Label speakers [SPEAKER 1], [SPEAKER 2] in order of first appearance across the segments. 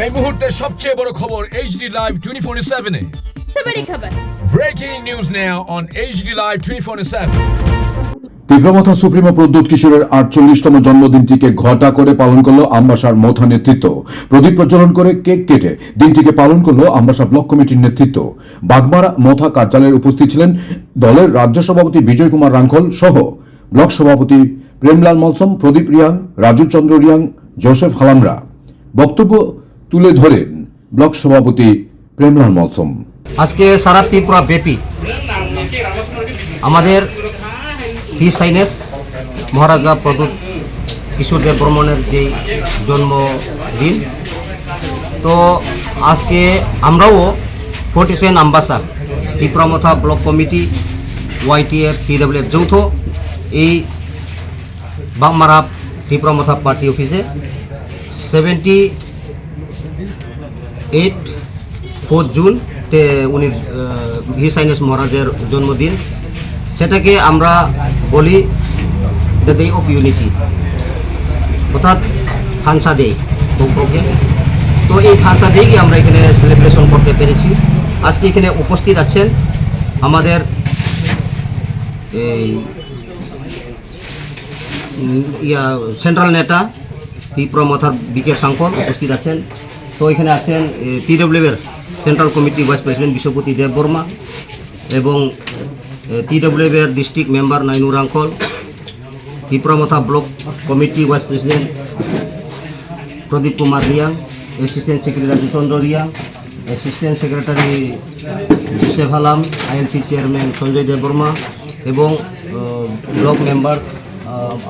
[SPEAKER 1] এই মুহূর্তের সবচেয়ে বড় খবর HD Live 24/7 এ।
[SPEAKER 2] बड़ी खबर
[SPEAKER 1] Breaking news now on HD Live 24/7।
[SPEAKER 3] Tipra Motha supremo Pradyot কিশোরের 48তম জন্মদিনটিকে ঘটা করে পালন করল আমবাসার মোথা নেতৃত্ব। প্রদীপ প্রজ্বলন করে কেক কেটে দিনটিকে পালন করল আমবাসা ব্লক কমিটির নেতৃত্ব। বাগমারা মোথা কার্যালয়ে উপস্থিত ছিলেন দলের রাজ্য সভাপতি বিজয় কুমার রাঙ্খল সহ ব্লক সভাপতি প্রেমলাল মলসম, প্রদীপ রিয়াং, রাজু চন্দ্র রিয়াং, জোসেফ হালামরা। বক্তব্য তুলে ধরেন ব্লক সভাপতি প্রেমলাল মলসম।
[SPEAKER 4] আজকে সারা ত্রিপুরা ব্যাপী আমাদের হিজ হাইনেস মহারাজা প্রদ্যুৎ কিশোর দেব বর্মনের যে জন্মদিন, তো আজকে আমরাও 47 Ambassa Tripura Motha block committee YTF TWF যৌথ এই বাগমারা ত্রিপুরামথা পার্টি অফিসে 4 জুন উনি হিজ হাইনেস মহারাজের জন্মদিন, সেটাকে আমরা বলি দ্য ডে অফ ইউনিটি, অর্থাৎ থানসা ডে বৌকে। তো এই থানসা ডেকে আমরা এখানে সেলিব্রেশন করতে পেরেছি। আজকে এখানে উপস্থিত আছেন আমাদের এই সেন্ট্রাল নেতা ত্রিপুরামথার বিকে সাংকর উপস্থিত আছেন। তো এখানে আছেন TWF এর central committee vice president Biswapati Deb Barma এবং TWF এর district member Nainu Rangkhal, Tripura Motha block committee vice president Pradip Kumar Reang, assistant secretary Raju Chandra Reang, assistant secretary Joseph Halam, ILC chairman Sanjay Deb Barma এবং ব্লক মেম্বার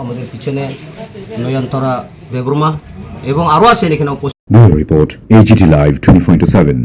[SPEAKER 4] আমাদের পিছনে নয়নতরা দেববর্মা এবং আরও আছেন এখানে উপস্থিত।
[SPEAKER 3] Report HGT Live 24/7।